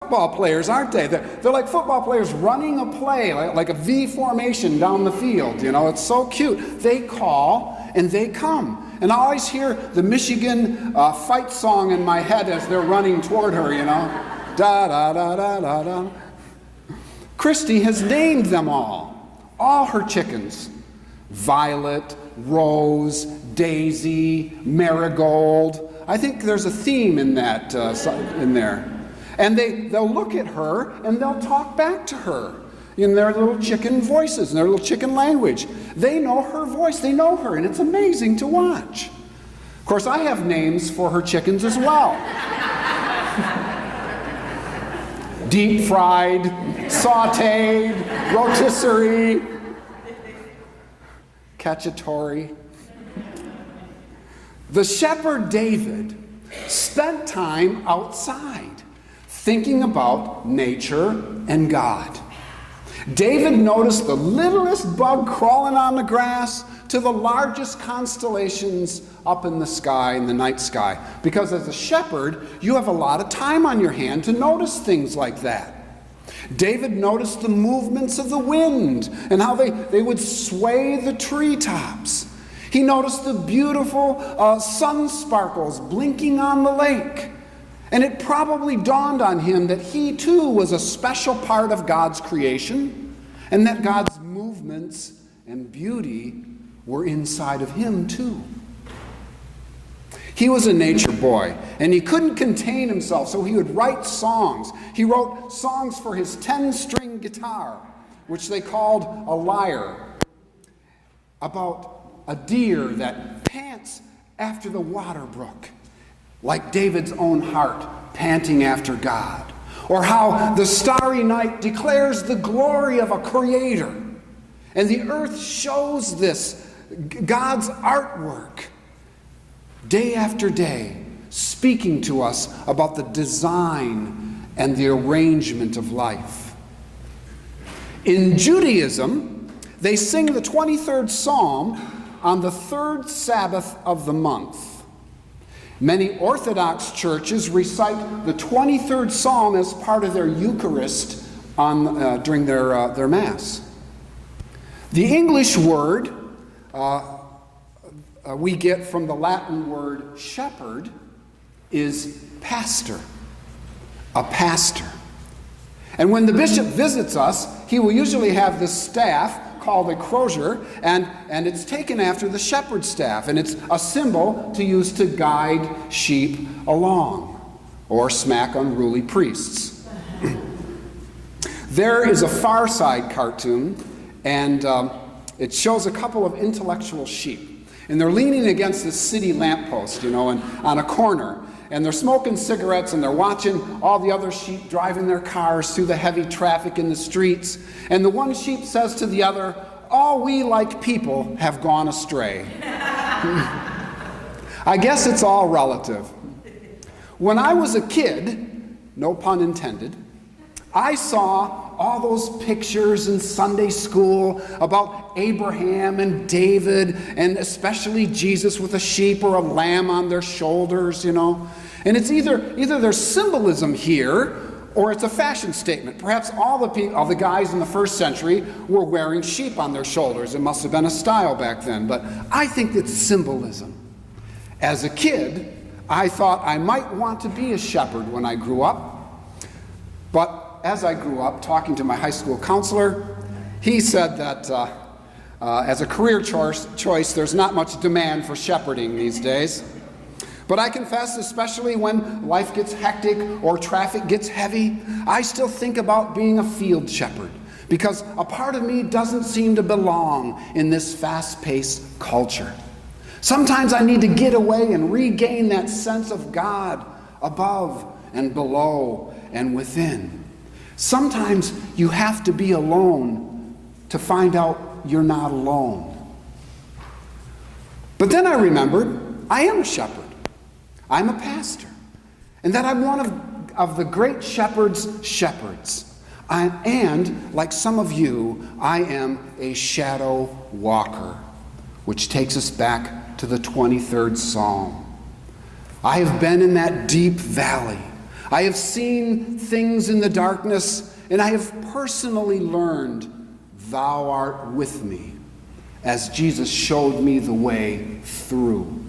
Football players, aren't they? They're like football players running a play, like a V formation down the field. You know, it's so cute. They call and they come. And I always hear the Michigan fight song in my head as they're running toward her, you know. Da da da da da da. Christy has named them all her chickens. Violet, Rose, Daisy, Marigold. I think there's a theme in that, in there. And they'll look at her and they'll talk back to her in their little chicken voices, in their little chicken language. They know her voice, they know her, and it's amazing to watch. Of course, I have names for her chickens as well. Deep fried, sauteed, rotisserie, cacciatore. The shepherd David spent time outside, thinking about nature and God. David noticed the littlest bug crawling on the grass to the largest constellations up in the sky, in the night sky. Because as a shepherd, you have a lot of time on your hand to notice things like that. David noticed the movements of the wind and how they would sway the treetops. He noticed the beautiful sun sparkles blinking on the lake. And it probably dawned on him that he too was a special part of God's creation, and that God's movements and beauty were inside of him too. He was a nature boy, and he couldn't contain himself, so he would write songs. He wrote songs for his 10-string guitar, which they called a lyre, about a deer that pants after the water brook, like David's own heart panting after God. Or how the starry night declares the glory of a creator. And the earth shows this, God's artwork, day after day, speaking to us about the design and the arrangement of life. In Judaism, they sing the 23rd Psalm on the third Sabbath of the month. Many Orthodox churches recite the 23rd Psalm as part of their Eucharist during their Mass. The English word we get from the Latin word shepherd is pastor, a pastor. And when the bishop visits us, he will usually have this staff called a crozier, and it's taken after the shepherd's staff, and it's a symbol to use to guide sheep along or smack unruly priests. There is a Far Side cartoon, and it shows a couple of intellectual sheep, and they're leaning against this city lamppost, you know, and on a corner, and they're smoking cigarettes, and they're watching all the other sheep driving their cars through the heavy traffic in the streets. And the one sheep says to the other, "All we like people have gone astray." I guess it's all relative. When I was a kid, no pun intended, I saw all those pictures in Sunday school about Abraham and David, and especially Jesus with a sheep or a lamb on their shoulders, you know. And it's either there's symbolism here, or it's a fashion statement. Perhaps all the guys in the first century were wearing sheep on their shoulders. It must have been a style back then, but I think it's symbolism. As a kid, I thought I might want to be a shepherd when I grew up, but as I grew up, talking to my high school counselor, he said that as a career choice, there's not much demand for shepherding these days. But I confess, especially when life gets hectic or traffic gets heavy, I still think about being a field shepherd, because a part of me doesn't seem to belong in this fast-paced culture. Sometimes I need to get away and regain that sense of God above and below and within. Sometimes you have to be alone to find out you're not alone. But then I remembered I am a shepherd. I'm a pastor. And that I'm one of the great shepherd's shepherds. And, like some of you, I am a shadow walker, which takes us back to the 23rd Psalm. I have been in that deep valley. I have seen things in the darkness, and I have personally learned, thou art with me, as Jesus showed me the way through.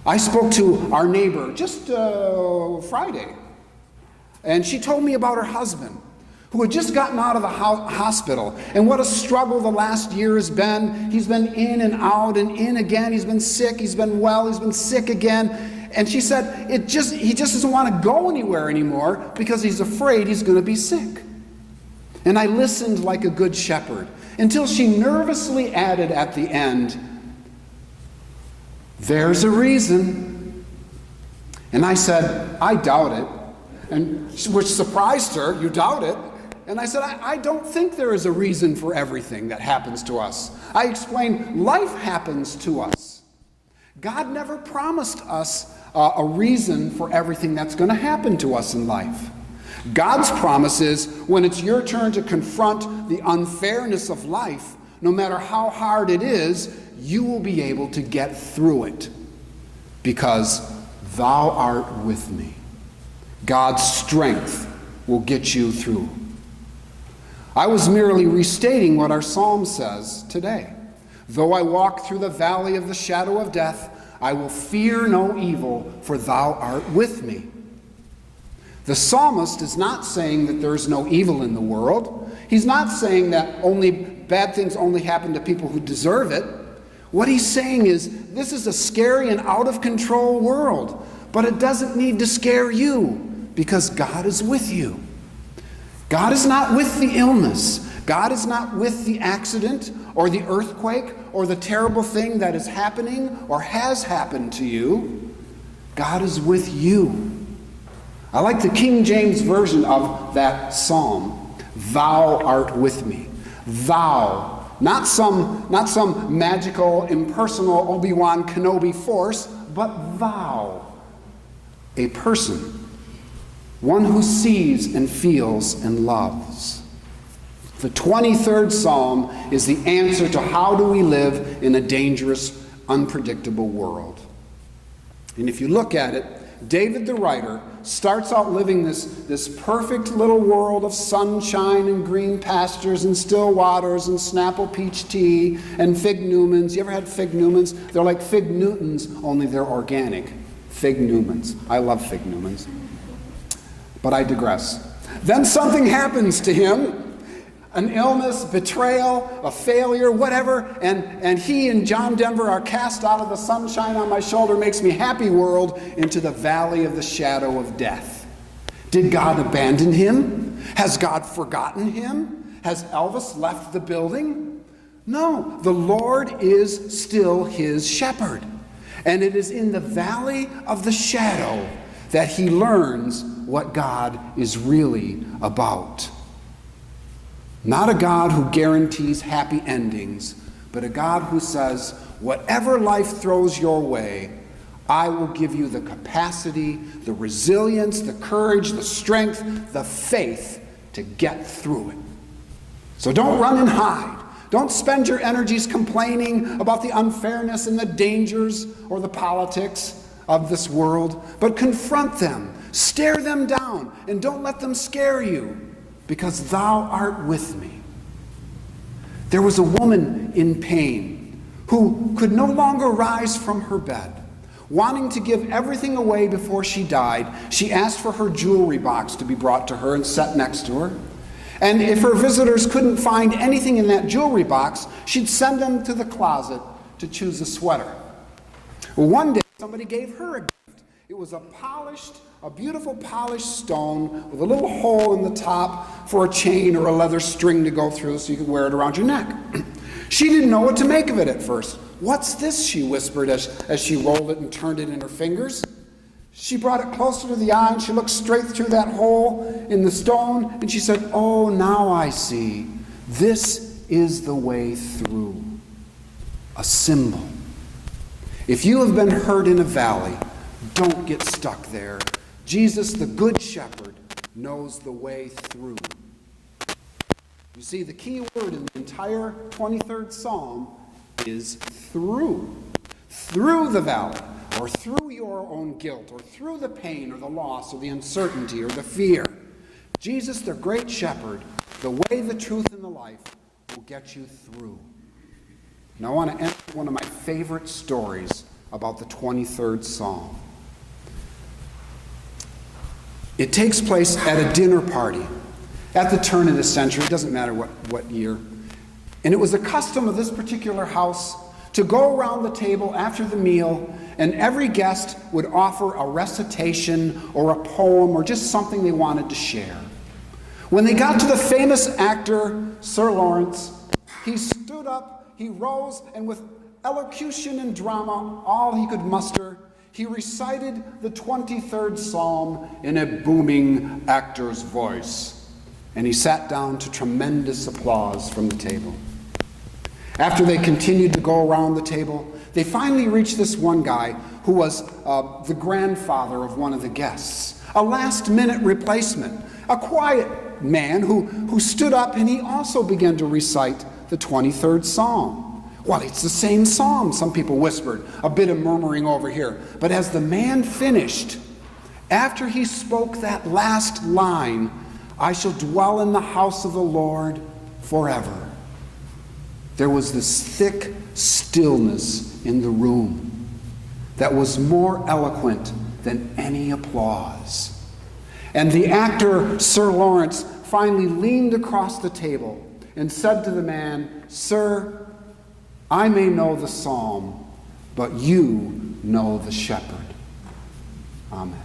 I spoke to our neighbor just Friday, and she told me about her husband, who had just gotten out of the hospital, and what a struggle the last year has been. He's been in and out and in again. He's been sick, he's been well, he's been sick again. And she said he just doesn't want to go anywhere anymore because he's afraid he's going to be sick. And I listened like a good shepherd until she nervously added at the end, there's a reason. And I said, I doubt it. And which surprised her, you doubt it? And I said, I don't think there is a reason for everything that happens to us. I explained, life happens to us. God never promised us a reason for everything that's going to happen to us in life. God's promise is, when it's your turn to confront the unfairness of life, no matter how hard it is, you will be able to get through it, because thou art with me. God's strength will get you through. I was merely restating what our psalm says today. Though I walk through the valley of the shadow of death, I will fear no evil, for thou art with me. The psalmist is not saying that there is no evil in the world. He's not saying that only bad things only happen to people who deserve it. What he's saying is, this is a scary and out of control world, but it doesn't need to scare you, because God is with you. God is not with the illness. God is not with the accident or the earthquake or the terrible thing that is happening or has happened to you. God is with you. I like the King James version of that psalm. Thou art with me. Thou. Not some magical, impersonal Obi-Wan Kenobi force, but thou. A person. One who sees and feels and loves. The 23rd Psalm is the answer to how do we live in a dangerous, unpredictable world. And if you look at it, David the writer starts out living this perfect little world of sunshine and green pastures and still waters and Snapple peach tea and fig Newmans. You ever had fig Newmans? They're like fig Newtons, only they're organic. Fig Newmans. I love fig Newmans. But I digress. Then something happens to him. An illness, betrayal, a failure, whatever, and he and John Denver are cast out of the sunshine on my shoulder makes me happy world into the valley of the shadow of death. Did God abandon him? Has God forgotten him? Has Elvis left the building? No, the Lord is still his shepherd. And it is in the valley of the shadow that he learns what God is really about. Not a God who guarantees happy endings, but a God who says, whatever life throws your way, I will give you the capacity, the resilience, the courage, the strength, the faith to get through it. So don't run and hide. Don't spend your energies complaining about the unfairness and the dangers or the politics of this world, but confront them, stare them down, and don't let them scare you. Because thou art with me. There was a woman in pain who could no longer rise from her bed. Wanting to give everything away before she died, she asked for her jewelry box to be brought to her and set next to her. And if her visitors couldn't find anything in that jewelry box, she'd send them to the closet to choose a sweater. Well, one day, somebody gave her a gift. It was a beautiful polished stone with a little hole in the top for a chain or a leather string to go through so you could wear it around your neck. She didn't know what to make of it at first. What's this? She whispered as she rolled it and turned it in her fingers. She brought it closer to the eye and she looked straight through that hole in the stone and she said, oh, now I see. This is the way through. A symbol. If you have been hurt in a valley, don't get stuck there. Jesus, the Good Shepherd, knows the way through. You see, the key word in the entire 23rd Psalm is through. Through the valley. or through your own guilt, or through the pain, or the loss, or the uncertainty, or the fear, Jesus, the great shepherd, the way, the truth, and the life, will get you through. Now I want to end with one of my favorite stories about the 23rd Psalm. It takes place at a dinner party at the turn of the century. It doesn't matter what year. And it was a custom of this particular house to go around the table after the meal, and every guest would offer a recitation or a poem or just something they wanted to share. When they got to the famous actor, Sir Lawrence, he stood up, he rose, and with elocution and drama, all he could muster, he recited the 23rd Psalm in a booming actor's voice. And he sat down to tremendous applause from the table. After they continued to go around the table, they finally reached this one guy who was the grandfather of one of the guests, a last-minute replacement, a quiet man who stood up, and he also began to recite the 23rd Psalm. Well, it's the same psalm, some people whispered, a bit of murmuring over here. But as the man finished, after he spoke that last line, I shall dwell in the house of the Lord forever, there was this thick stillness in the room that was more eloquent than any applause. And the actor, Sir Lawrence, finally leaned across the table and said to the man, "Sir, I may know the psalm, but you know the shepherd." Amen.